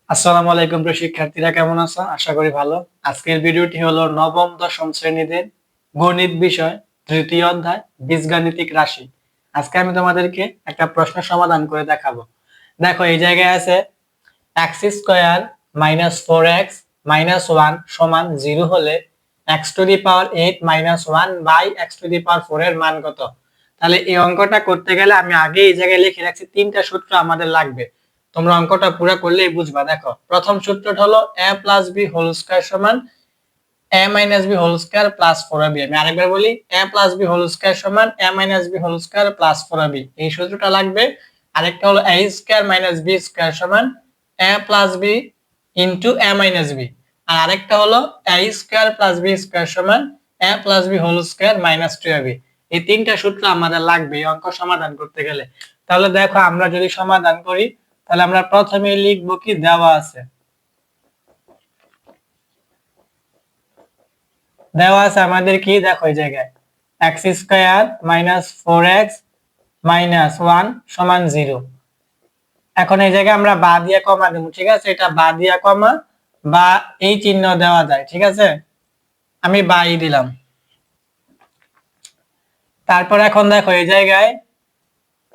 আসসালামু আলাইকুম প্রিয় শিক্ষার্থীরা, কেমন আছো? আশা করি ভালো। আজকের ভিডিওটি হলো নবম দশম শ্রেণীদের গণিত বিষয় তৃতীয় অধ্যায় বীজগাণিতিক রাশি। আজকে আমি তোমাদেরকে একটা প্রশ্ন সমাধান করে দেখাবো। দেখো, এই জায়গায় আছে x square minus 4x minus 1 সমান 0 হলে x to the power 8 minus 1 by x to the power 4 এর মান কত? তাহলে এই অঙ্কটা করতে গেলে আমি আগে এই জায়গায় লিখে রাখছি তিনটা সূত্র আমাদের লাগবে। তোমরা অঙ্কটা পুরো করলেই বুঝবা। দেখো, প্রথম সূত্রটা হলো a plus b whole square সমান a minus b whole square plus 4ab। আমি আরেকবার বলি, a plus b whole square সমান a minus b whole square plus 4ab। এই সূত্রটা লাগবে। আরেকটা হলো a square minus b square সমান a plus b into a minus b। আর আরেকটা হলো a square plus b square সমান a plus b whole square minus 2ab। এই তিনটা সূত্র আমাদের লাগবে এই অঙ্ক সমাধান করতে গেলে। তাহলে দেখো, আমরা যদি সমাধান করি তাহলে আমরা প্রথমে লিখবো কি দেওয়া আছে। আমাদের কি, দেখো এই জায়গায় x square minus 4x minus 1 সমান 0। এখন এই জায়গায় আমরা বা দিয়ে কমা দেবো, ঠিক আছে? এটা বা দিয়া কমা বা এই চিহ্ন দেওয়া যায়, ঠিক আছে? আমি বাই দিলাম। তারপর এখন দেখো এই জায়গায়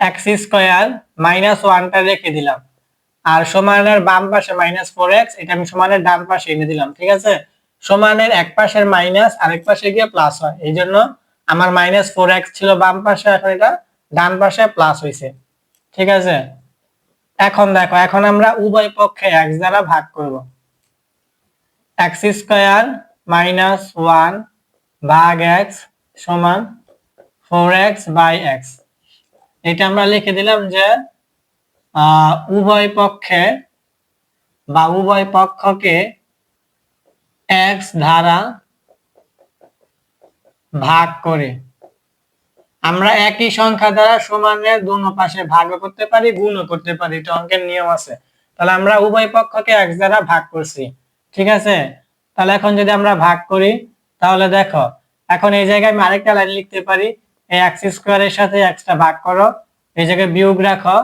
এক্স স্কোয়ার মাইনাস 1টা রেখে দিলাম, আর সমানের বাম পাশে মাইনাস 4x, এটা আমি সমানের ডান পাশে এনে দিলাম, ঠিক আছে? সমানের এক পাশের মাইনাস আরেক পাশে গিয়ে প্লাস হয়, এই জন্য আমার মাইনাস 4x ছিল বাম পাশে, এখন এটা ডান পাশে প্লাস হয়েছে, ঠিক আছে? এখন দেখো, এখন আমরা উভয় পক্ষে x দ্বারা ভাগ করব। এক্স স্কোয়ার মাইনাস 1 ভাগ x সমান 4x বাই x। এটা আমরা লিখে দিলাম যে উভয় পক্ষে বা উভয় পক্ষকে x দ্বারা ভাগ করে আমরা একই সংখ্যা দ্বারা সমানের দুনো পাশে ভাগও করতে পারি, গুণও করতে পারি। এটা অঙ্কের নিয়ম আছে। তাহলে আমরা উভয় পক্ষকে x দ্বারা ভাগ করছি, ঠিক আছে? তাহলে এখন যদি আমরা ভাগ করি তাহলে দেখো, এখন এই জায়গায় আমি আরেকটা লাইন লিখতে পারি, এই এক্স স্কোয়ারের সাথে এক্সটা ভাগ করো, এই জায়গায় বিয়োগ রাখো,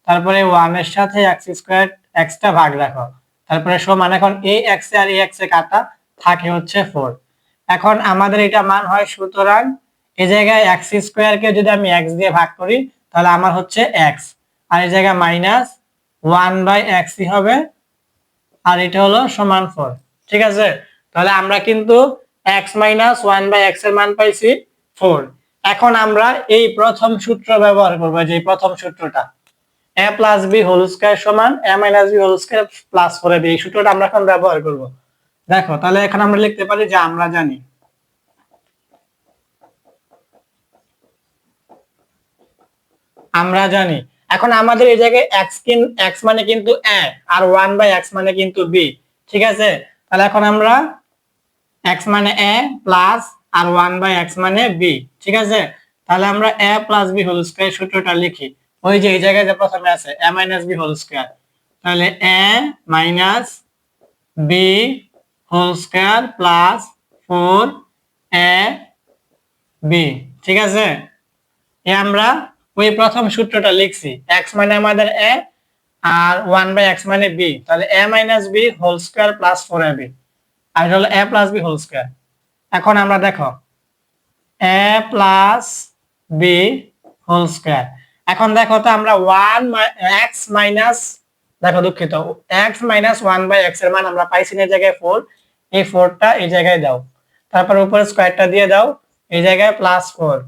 তারপরে 1 এর সাথে এক্স স্কোয়ার এক্সটা ভাগ রাখো, তারপরে সমান। এখন এই এক্স আর এই এক্স এ কাটা থাকে হচ্ছে 4। এখন আমাদের এটা মান হয়, সুতরাং এই জায়গায় এক্স স্কোয়ার কে যদি আমি এক্স দিয়ে ভাগ করি তাহলে আমার হচ্ছে এক্স, আর এই জায়গায় মাইনাস 1 বাই এক্স হবে, আর এটা হলো সমান 4, ঠিক আছে? তাহলে আমরা কিন্তু এক্স মাইনাস 1 বাই এক্স এর মান পাইছি 4। এখন আমরা এই প্রথম সূত্র ব্যবহার করবো, যে প্রথম সূত্রটা a plus B whole square সমান a minus B whole square plus 4ab, এই সূত্রটা আমরা এখন ব্যবহার করব। দেখো, তাহলে এখন আমরা লিখতে পারি যে আমরা জানি এখন আমাদের এই জায়গায় x মানে কিন্তু a আর 1 বাই x মানে কিন্তু b, ঠিক আছে? তাহলে এখন আমরা x মানে a প্লাস আর 1 বাই x মানে b, ঠিক আছে? তাহলে আমরা a plus b whole square সূত্রটা লিখি। ওই যে এই জায়গায় যে প্রথমে আছে a minus b whole square, তাহলে a minus b whole square plus 4ab, ঠিক আছে? আমরা ওই প্রথম সূত্রটা লিখছি, x মানে আমাদের a আর 1 বাই x মানে b, তাহলে a minus b whole square plus 4ab, আর হলো a plus b whole square. এখন আমরা দেখো a plus b whole square, এখন দেখো তো আমরা 1 x মাইনাস, দেখো দুঃখিত, x মাইনাস 1 বাই x এর মান আমরা পাইছি না, এই জায়গায় 4, এই 4টা এই জায়গায় দাও, তারপর উপরে স্কয়ারটা দিয়ে দাও, এই জায়গায় প্লাস 4,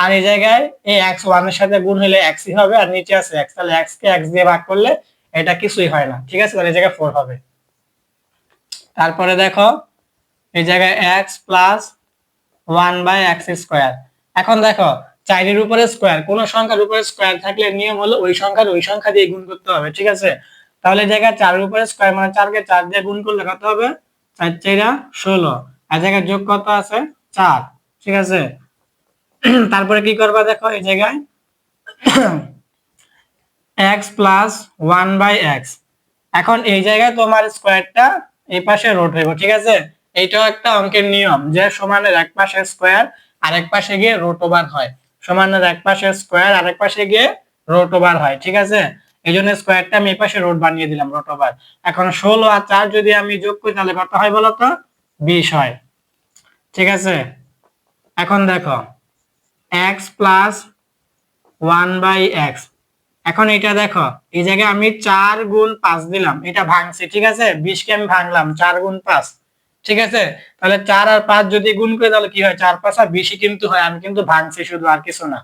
আর এই জায়গায় এই x 1 এর সাথে গুণ হলে x ই হবে, আর নিচে আছে x, তাহলে x কে x দিয়ে ভাগ করলে এটা কিছুই হয় না, ঠিক আছে? তাহলে এই জায়গায় 4 হবে। তারপরে দেখো এই জায়গায় x plus 1 by x square. এখন দেখো, 4 এর উপরে স্কয়ার, কোন সংখ্যার উপরে স্কয়ার থাকলে নিয়ম হলো ওই সংখ্যার ওই সংখ্যা দিয়ে গুণ করতে হবে, ঠিক আছে? তাহলে এই জায়গায় 4 এর উপরে স্কয়ার মানে 4 কে 4 দিয়ে গুণ করলে কত হবে? 4 4 16, আর জায়গায় যোগ কত আছে? 4, ঠিক আছে? তারপরে কি করবা, দেখো এই জায়গায় x প্লাস 1 বাই x। এখন এই জায়গায় তোমার স্কয়ারটা এই পাশে রোট হইব, ঠিক আছে? এইটাও একটা অঙ্কের নিয়ম যে সমানের এক পাশে স্কয়ার আরেক পাশে গিয়ে রুট ওভার হয়, সমানের এক পাশে স্কয়ার আরেক পাশে গিয়ে রুট ওভার হয়, ঠিক আছে? এই জন্য স্কোয়ারটা আমি এই পাশে রুট বানিয়ে দিলাম, রুট ওভার। এখন 16 আর 4 যদি আমি যোগ করি তাহলে কত হয় বলতো? 20 হয়। ঠিক আছে, এখন দেখো x প্লাস 1/x। এখন এটা দেখো, এই জায়গায় আমি 4 গুণ 5 দিলাম, এটা ভাঙছি। ঠিক আছে, 20 কে আমি ভাঙলাম 4 গুণ 5। ঠিক আছে, তাহলে 4 আর 5 যদি গুণ করে তাহলে কি হয়? 4 5 আর 20 কিন্তু হয়। আমি কিন্তু ভাঙছি শুধু, আর কিছু না।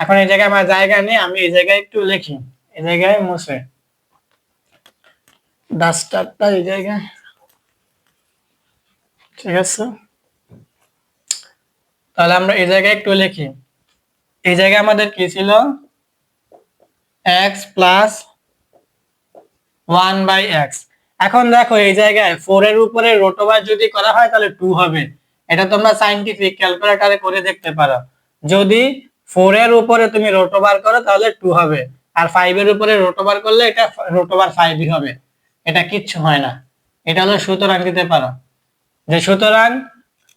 এখন এই জায়গায় আমার জায়গা নেই, আমি এই জায়গায় একটু লিখি, এই জায়গায় মুছে ডাস্টারটা এই জায়গায়। ঠিক আছে, তাহলে আমরা এই জায়গায় একটু লিখি। এই জায়গায় আমাদের কি ছিল? x plus 1/x। এখন দেখো এই জায়গায় 4 এর উপরে রুট ওভার যদি করা হয় তাহলে 2 হবে। এটা তোমরা সায়েন্টিফিক ক্যালকুলেটরে করে দেখতে পারো। যদি 4 এর উপরে তুমি রুট ওভার করো তাহলে 2 হবে, আর 5 এর উপরে রুট ওভার করলে এটা রুট ওভার 5ই হবে। এটা কিচ্ছু হয় না। এটা হলো সুতরাং দিতে পারো যে সুতরাং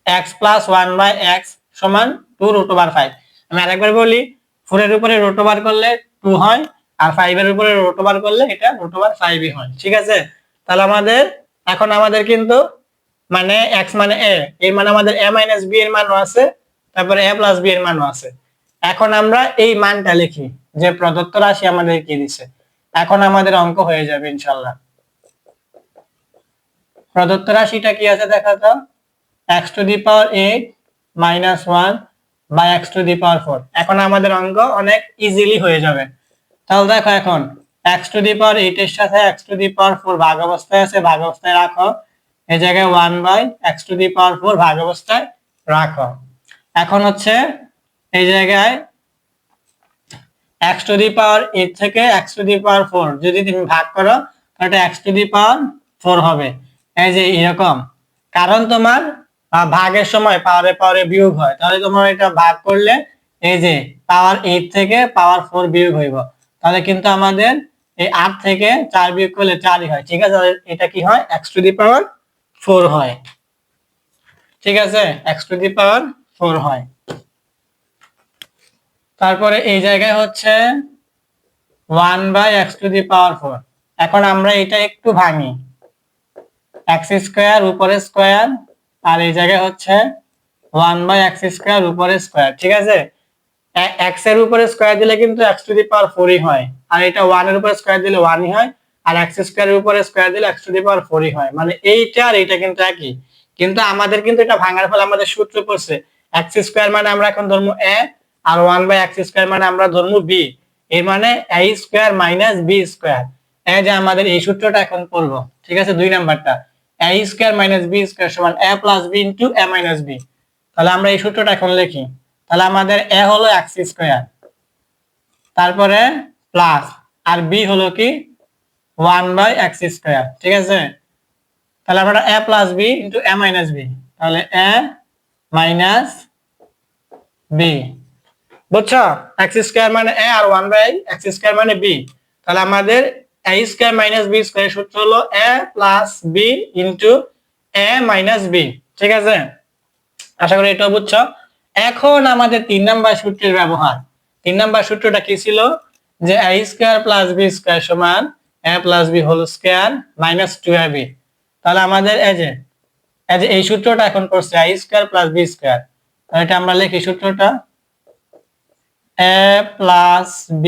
x প্লাস 1/x সমান 2 রুট ওভার 5। আমি আরেকবার বলি, 4 এর উপরে রুট ওভার করলে 2 হয়, আর 5 এর উপরে রুট ওভার করলে এটা রুট ওভার 5ই হয়। ঠিক আছে, তাহলে এখন আমাদের কিন্তু মানে x মানে a, এর মানে আমাদের a মাইনাস b এর মানও আছে, তারপরে a প্লাস b এর মানও আছে। এখন আমরা এই মানটা লিখি যে প্রদত্ত রাশি আমাদের কি দিছে। এখন আমাদের অঙ্ক হয়ে যাবে ইনশাআল্লাহ। প্রদত্ত রাশিটা কি আছে দেখা তো, x to the power 8 minus 1 by x to the power 4। এখন আমাদের অঙ্ক অনেক ইজিলি হয়ে যাবে। তাহলে দেখো এখন x টু দি পাওয়ার 8 এর সাথে x টু দি পাওয়ার 4 ভাগ অবস্থায় আছে, ভাগ অবস্থায় রাখো। এই জায়গায় 1 by x to the power 4 ভাগ অবস্থায় রাখো। এখন হচ্ছে এই জায়গায় x টু দি পাওয়ার 8 থেকে x টু দি পাওয়ার 4 যদি তুমি ভাগ করো তাহলে এটা x টু দি পাওয়ার 4 হবে। এই যে এরকম, কারণ তোমার ভাগের সময় পাওয়ারে পাওয়ারে বিয়োগ হয়, তাহলে তোমার এটা ভাগ করলে এই যে পাওয়ার 8 থেকে পাওয়ার 4 বিয়োগ হইব, তাহলে কিন্তু আমাদের এই 8 থেকে 4 বিয়োগ করলে 4ই হয়। ঠিক আছে, এটা কি হয়? x টু দি পাওয়ার 4 হয়। ঠিক আছে, x টু দি পাওয়ার 4 হয়। তারপরে এই জায়গায় হচ্ছে 1 by x to the power 4। এখন আমরা এটা একটু ভাঙি, x স্কয়ার উপরে স্কয়ার, আর এই জায়গায় হচ্ছে 1 বাই x স্কয়ার উপরে স্কয়ার। ঠিক আছে, x এর উপরে স্কয়ার দিলে কিন্তু x টু দি পাওয়ার 4ই হয়, আর এটা 1 এর উপরে স্কয়ার দিলে 1ই হয়, আর x স্কয়ারের উপরে স্কয়ার দিলে x টু দি পাওয়ার 4ই হয়। মানে এইটা আর এইটা কিন্তু একই, কিন্তু আমাদের কিন্তু এটা ভাঙার ফলে আমাদের সূত্র পড়ছে x স্কয়ার মানে আমরা এখন ধরবো a, আর 1 বাই x স্কয়ার মানে আমরা ধরবো b। এর মানে a square minus b square. এই যে আমাদের এই সূত্রটা এখন পড়বো। ঠিক আছে, 2 নাম্বারটা a square minus b square সমান a plus b into a minus b। তাহলে আমরা এই সূত্রটা এখন লিখি। তাহলে আমাদের a হলো x স্কয়ার, তারপরে প্লাস, আর b হলো কি 1 বাই x স্কয়ার। ঠিক আছে, তাহলে আমরা a plus b into a minus b, তাহলে a মাইনাস b। বুঝছো? x স্কয়ার মানে a আর 1 বাই x স্কয়ার মানে b। তাহলে আমাদের a square minus b square সূত্র হলো a plus b into a minus b। ঠিক আছে, আশা করি এটা বুঝছো। এখন আমাদের 3 নাম্বার সূত্রের ব্যবহার। 3 নাম্বার সূত্রটা কি ছিল? যে a square plus b square সমান a plus b whole square minus 2ab। তাহলে আমাদের এই যে এই সূত্রটা এখন করছে a square plus b square. তাহলে এটা আমরা লিখি সূত্রটা a plus b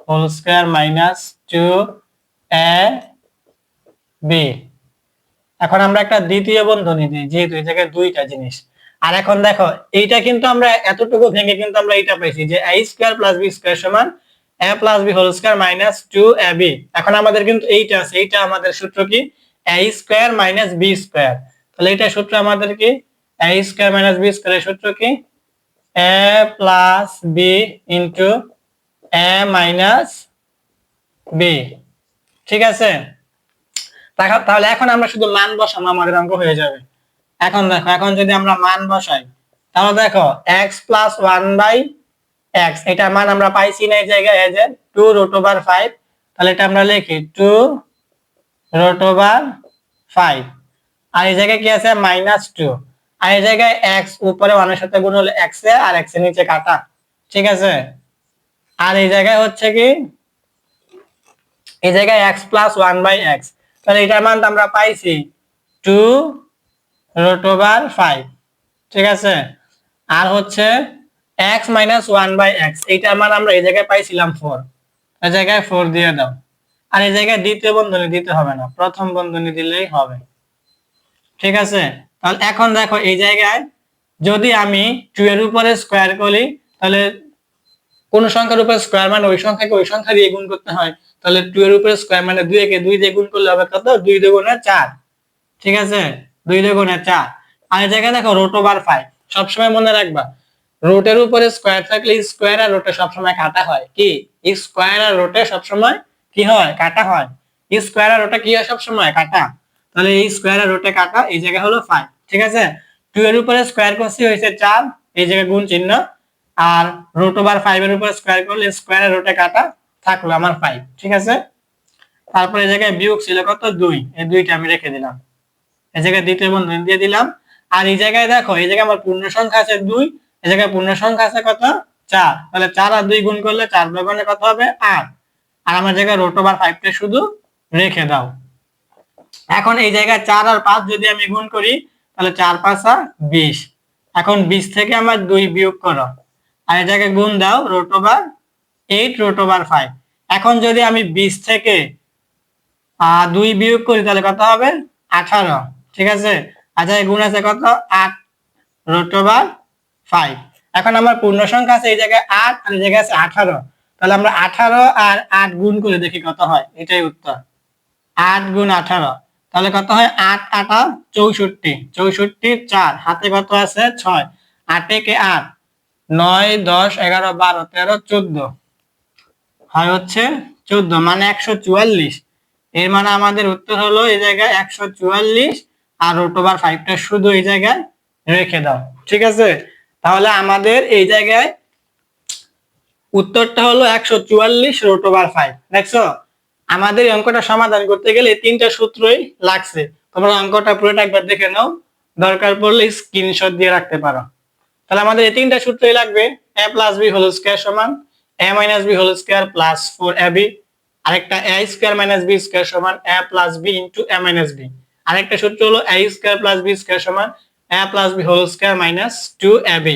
whole square minus 2ab। এখন আমরা একটা দ্বিতীয় বন্ধনী দিই, যেহেতু এই জায়গায় দুইটা জিনিস। আর এখন দেখো এইটা কিন্তু আমরা এতটুকু ভেঙে কিন্তু আমরা এইটা পাইছি যে a square plus b square সমান a plus b whole square minus 2ab। এখন আমাদের কিন্তু এইটা আছে, এইটা আমাদের সূত্র কি? a square minus b square. তাহলে এটা সূত্র আমাদের কি? a স্কয়ার মাইনাস b স্কয়ারের সূত্র কি? a plus b into a minus b। ঠিক আছে, তাহলে এখন আমরা শুধু মান বসাবো, আমাদের অঙ্ক হয়ে যাবে। এখন দেখো, এখন যদি আমরা মান বসাই তাহলে দেখো x প্লাস 1 বাই x, এটার মান আমরা পাইছি না এই জায়গায় এই যে 2 রুট ওভার 5। তাহলে এটা আমরা লিখি 2 রুট ওভার 5, আর এই জায়গায় কি আছে? মাইনাস 2, আর এই জায়গায় x উপরে 1 এর সাথে গুণ হলে x এ, আর x এর নিচে কাটা। ঠিক আছে, আর এই জায়গায় হচ্ছে কি এই জায়গায় x প্লাস 1/x, তাহলে এটার মান আমরা পাইছি 2 রুট ওভার 5, ঠিক আছে। আর হচ্ছে x মাইনাস 1/x, এইটার মান আমরা এই জায়গায় পাইছিলাম 4, এই জায়গায় 4 দিয়ে দাও। আর এই জায়গায় দ্বিতীয় বন্ধনী দিতে হবে না, প্রথম বন্ধনী দিলেই হবে, ঠিক আছে। তাহলে এখন দেখো এই জায়গায় যদি আমি 2 এর উপরে স্কয়ার করি, তাহলে কোন সংখ্যার উপরে স্কয়ার মানে ওই সংখ্যাকে ওই সংখ্যা দিয়ে গুণ করতে হয়। তাহলে 2 এর উপরে স্কয়ার মানে 2 কে 2 দিয়ে গুণ করলে হবে কত, 2 দুগুণে 4, ঠিক আছে, 2 দুগুণে 4। আর এই জায়গায় দেখো রুট ওভার 5, সবসময় মনে রাখবা রুটের উপরে স্কয়ার থাকলে স্কয়ার আর রুটে সবসময় কাটা হয়, কি স্কয়ার আর রুটে সবসময় কি হয়, কাটা হয়। স্কয়ার আর রুটে কি হয়, সবসময় কাটা। তাহলে এই স্কয়ার আর রুটে কাটা, এই জায়গা হলো 5, ঠিক আছে। 2 এর উপরে স্কয়ার করছি হয়েছে 4, এই জায়গায় গুণ চিহ্ন। আর রুট ওভার 5 এর উপরে স্কয়ার করলে স্কয়ার আর রুটে কাটা, থাকলো আমার 5, ঠিক আছে। তারপরে এই জায়গায় বিয়োগ ছিল কত, 2, এই 2টা আমি রেখে দিলাম, এই জায়গায় দ্বিতীয় বন্ধনী দিয়ে দিলাম। আর এই জায়গায় দেখো এই জায়গায় আমার পূর্ণ সংখ্যা আছে 2, এই জায়গায় পূর্ণ সংখ্যা আছে কত, 4, তাহলে 4 আর 2 গুণ করলে 4 গুণে কত হবে, 8। আর আমার জায়গায় রুট ওভার 5 টা শুধু রেখে দাও। এখন এই জায়গায় 4 আর 5 যদি আমি গুণ করি, তাহলে 4 5 20। এখন 20 থেকে আমার 2 বিয়োগ করো, আর এই জায়গায় গুণ দাও রুট ওভার 8 রুট ওভার 5। এখন যদি আমি 20 থেকে 2 বিয়োগ করি তাহলে কত হবে, 18, ঠিক আছে। আচ্ছা গুণ আছে কত, 8 রুট ওভার 5। এখন আমার পূর্ণ সংখ্যা আছে এই জায়গায় 8 আর এই জায়গায় আছে 18, তাহলে আমরা 18 আর 8 গুণ করে দেখি কত হয়, এটাই উত্তর। 8 গুণ 18, তাহলে কত হয়, 8 8 64, 64 4, হাতে কত আছে 6, 8 কে 8, 9 10 11 12 13 14, হয় হচ্ছে 14, মানে 144। এর মানে আমাদের উত্তর হলো এই জায়গায় 144, আর রুট ওভার 5 টা শুধু এই জায়গায় রেখে দাও, ঠিক আছে। তাহলে আমাদের এই জায়গায় উত্তরটা হলো 144 রুট ওভার 5। দেখছো, আমাদের এই অঙ্কটা সমাধান করতে গেলে এই তিনটা সূত্রই লাগছে। তোমরা অঙ্কটা পুরোটা একবার দেখে নাও, দরকার পড়লে স্ক্রিনশট দিয়ে রাখতে পারো। তাহলে আমাদের এই তিনটা সূত্রই লাগবে, a plus b whole square সমান a minus b whole square plus 4ab, আরেকটা a square minus b square সমান a plus b into a minus b, আরেকটা সূত্র হলো a square plus b square সমান a plus b whole square minus 2ab।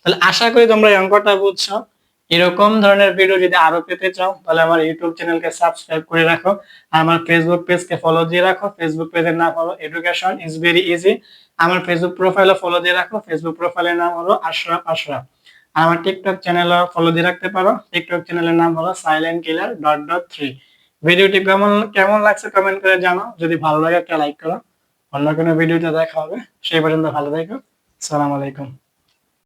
তাহলে আশা করি তোমরা এই অঙ্কটা বুঝছো। এরকম ধরনের ভিডিও যদি আরো পেতে চাও তাহলে আমার ইউটিউব চ্যানেলকে সাবস্ক্রাইব করে রাখো, আর আমার ফেসবুক পেজকে ফলো দিয়ে রাখো। ফেসবুক পেজের নাম হলো এডুকেশন ইজ ভেরি ইজি। আমার ফেসবুক প্রোফাইলও ফলো দিয়ে রাখো, ফেসবুক প্রোফাইলের নাম হলো আশরাফ আশরাফ। আর আমার টিকটক চ্যানেলও ফলো দিয়ে রাখতে পারো, টিকটক চ্যানেলের নাম হলো সাইলেন্ট কিলার ডট ডট 3। ভিডিওটি কেমন কেমন লাগছে কমেন্ট করে জানাও, যদি ভালো লাগে একটা লাইক করো। অন্য কোনো ভিডিওতে দেখা হবে, সেই পর্যন্ত ভালো থেকো। আসসালামু আলাইকুম।